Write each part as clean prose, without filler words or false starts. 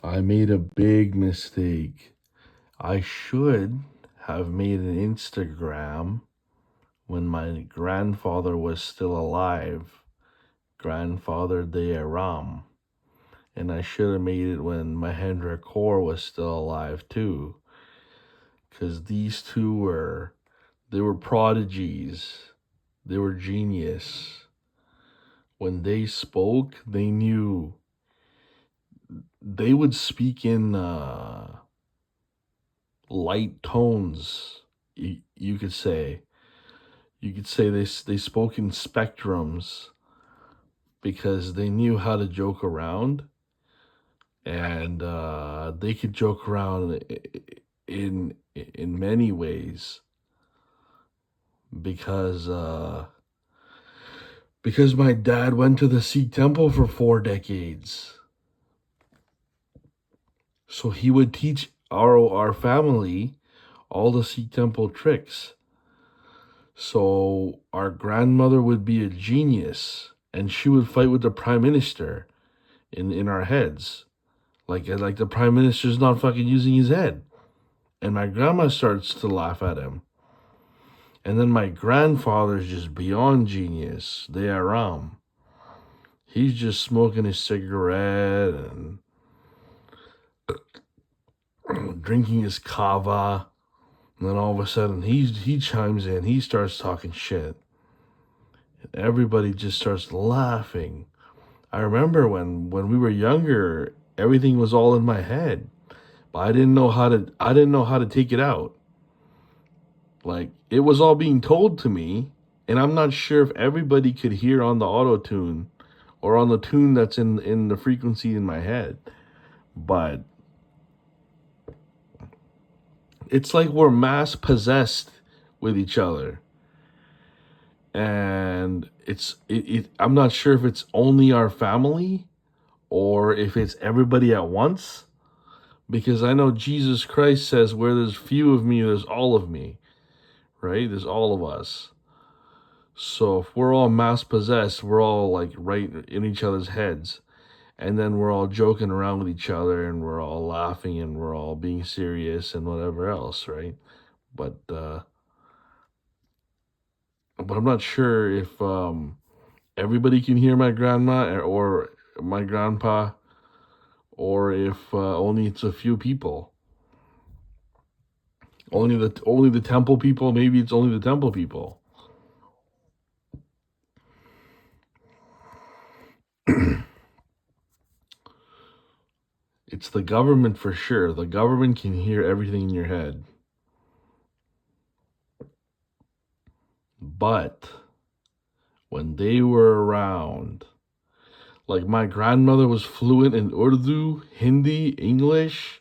I made a big mistake. I should have made an Instagram when my grandfather was still alive, Grandfather de Aram. And I should have made it when Mahendra Kaur was still alive too. Because these two they were prodigies. They were genius. When they spoke, they knew they would speak in light tones. You could say they spoke in spectrums because they knew how to joke around, and they could joke around in many ways because because my dad went to the Sikh temple for 4 decades. So he would teach our family all the Sikh temple tricks. So our grandmother would be a genius, and she would fight with the prime minister in our heads, like the prime minister's not fucking using his head, and my grandma starts to laugh at him, and then my grandfather's just beyond genius. They are He's just smoking his cigarette and drinking his kava. And then all of a sudden, he chimes in. He starts talking shit. And everybody just starts laughing. I remember when we were younger, everything was all in my head, but I didn't know how to take it out. Like it was all being told to me, and I'm not sure if everybody could hear on the auto tune or on the tune that's in the frequency in my head. But it's like we're mass possessed with each other. And I'm not sure if it's only our family or if it's everybody at once, because I know Jesus Christ says where there's few of me there's all of me, right? There's all of us. So if we're all mass possessed, we're all like right in each other's heads, and then we're all joking around with each other and we're all laughing and we're all being serious and whatever else, right? But uh but I'm not sure if everybody can hear my grandma or my grandpa, or if only it's a few people. Only the temple people. Maybe it's only the temple people. It's the government for sure. The government can hear everything in your head. But when they were around, like my grandmother was fluent in Urdu, Hindi, English.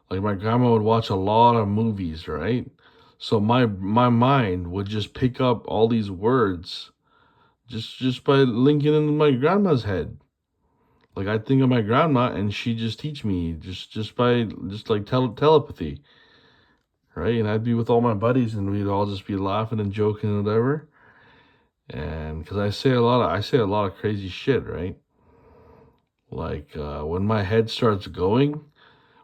Like my grandma would watch a lot of movies, right? So my mind would just pick up all these words just by linking in my grandma's head. Like I think of my grandma and she just teach me just by just like telepathy, right? And I'd be with all my buddies and we'd all just be laughing and joking and whatever. And because I say a lot of crazy shit, right? Like when my head starts going,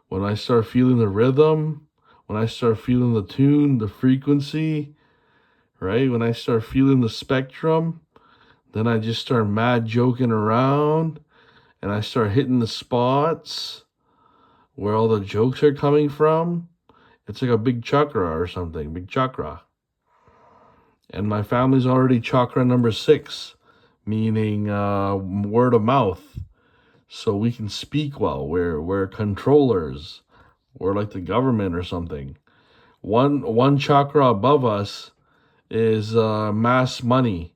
when I start feeling the rhythm, when I start feeling the tune, the frequency, right? When I start feeling the spectrum, then I just start mad joking around and I start hitting the spots where all the jokes are coming from. It's like a big chakra or something, big chakra. And my family's already chakra number 6, meaning word of mouth. So we can speak well. We're controllers. We're like the government or something. One chakra above us is mass money,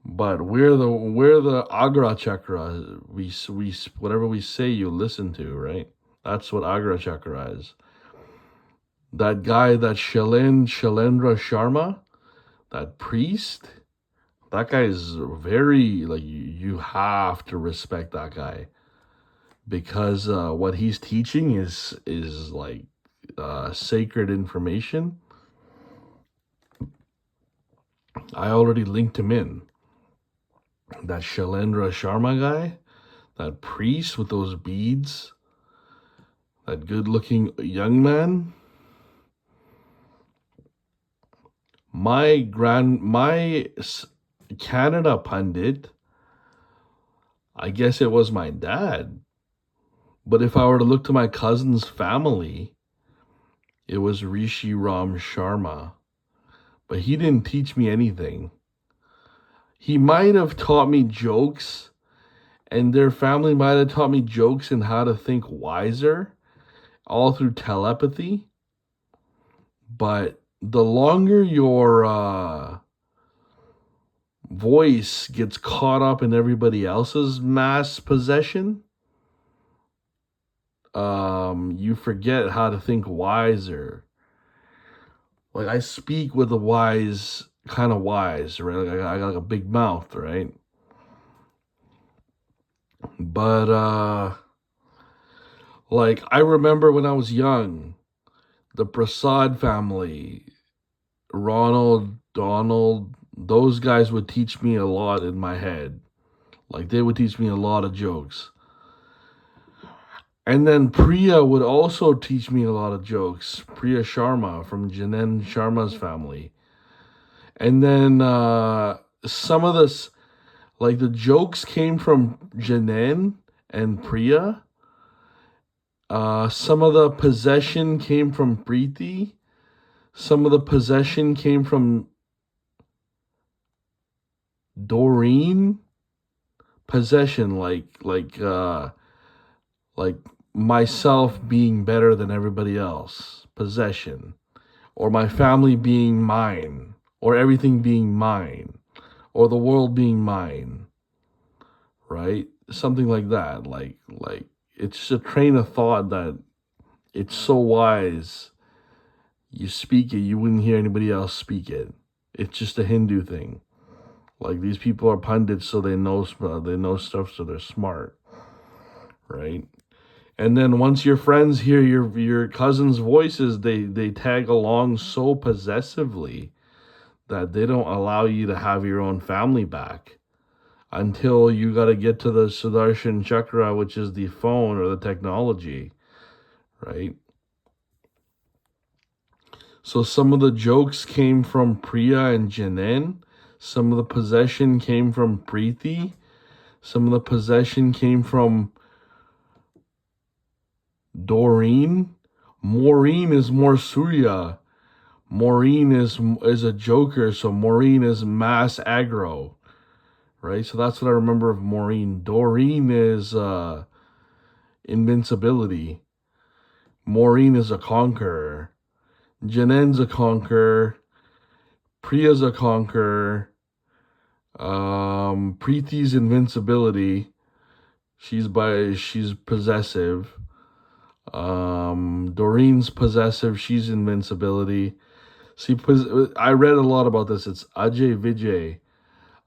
but we're the Agra chakra. We whatever we say, you listen to, right? That's what Agra chakra is. That guy, that Shalendra Sharma, that priest, that guy is very like you have to respect that guy because what he's teaching is like sacred information. I already linked him in. That Shalendra Sharma guy, that priest with those beads, that good-looking young man. My Canada pundit, I guess it was my dad. But if I were to look to my cousin's family, it was Rishi Ram Sharma. But he didn't teach me anything. He might have taught me jokes, and their family might have taught me jokes and how to think wiser, all through telepathy. But the longer your voice gets caught up in everybody else's mass possession, you forget how to think wiser. Like, I speak with a wise, kind of wise, right? Like, I got like a big mouth, right? But like, I remember when I was young, the Prasad family, Ronald, Donald, those guys would teach me a lot in my head. Like, they would teach me a lot of jokes. And then Priya would also teach me a lot of jokes. Priya Sharma from Janen Sharma's family. And then some of this, like, the jokes came from Janen and Priya. Some of the possession came from Preeti. Some of the possession came from Doreen. Possession, like myself being better than everybody else. Possession. Or my family being mine. Or everything being mine. Or the world being mine. Right? Something like that. Like it's a train of thought that it's so wise. You speak it, you wouldn't hear anybody else speak it. It's just a Hindu thing. Like, these people are pundits, so they know stuff, so they're smart, right? And then once your friends hear your cousins' voices, they tag along so possessively that they don't allow you to have your own family back until you got to get to the Sudarshan Chakra, which is the phone or the technology, right? So some of the jokes came from Priya and Janen. Some of the possession came from Preeti. Some of the possession came from Doreen. Maureen is more Surya. Maureen is a joker, so Maureen is mass aggro, right? So that's what I remember of Maureen. Doreen is invincibility. Maureen is a conqueror. Janen's a conqueror. Priya's a conqueror. Preeti's invincibility. She's possessive. Doreen's possessive. She's invincibility. See, I read a lot about this. It's Ajay Vijay.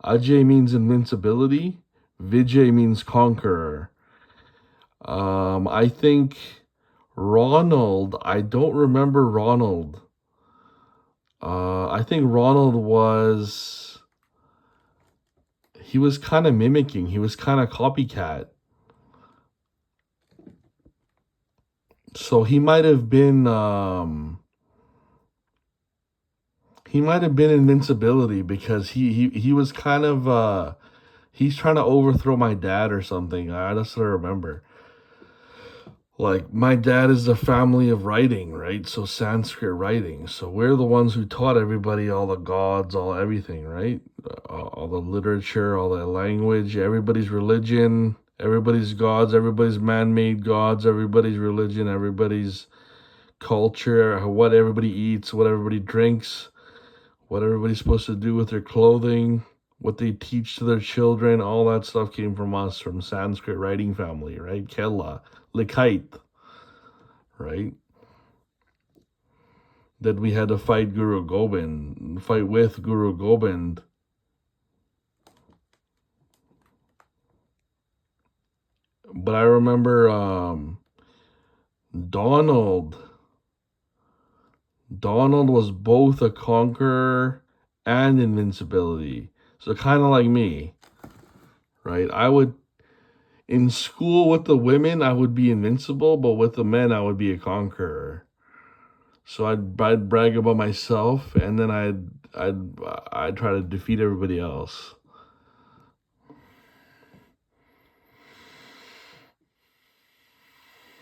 Ajay means invincibility. Vijay means conqueror. I think Ronald. I don't remember Ronald. I think Ronald was. He was kind of mimicking. He was kind of copycat. So he might have been. He might have been invincibility because he was kind of. He's trying to overthrow my dad or something. That's what I remember. Like, my dad is a family of writing, right? So Sanskrit writing. So we're the ones who taught everybody all the gods, all everything, right? All the literature, all the language, everybody's religion, everybody's gods, everybody's man-made gods, everybody's religion, everybody's culture, what everybody eats, what everybody drinks, what everybody's supposed to do with their clothing, what they teach to their children, all that stuff came from us, from Sanskrit writing family, right? Kela. Likait, right? That we had to fight with Guru Gobind. But I remember Donald. Donald was both a conqueror and invincibility. So kind of like me, right? In school with the women, I would be invincible, but with the men, I would be a conqueror. So I'd brag about myself, and then I'd try to defeat everybody else.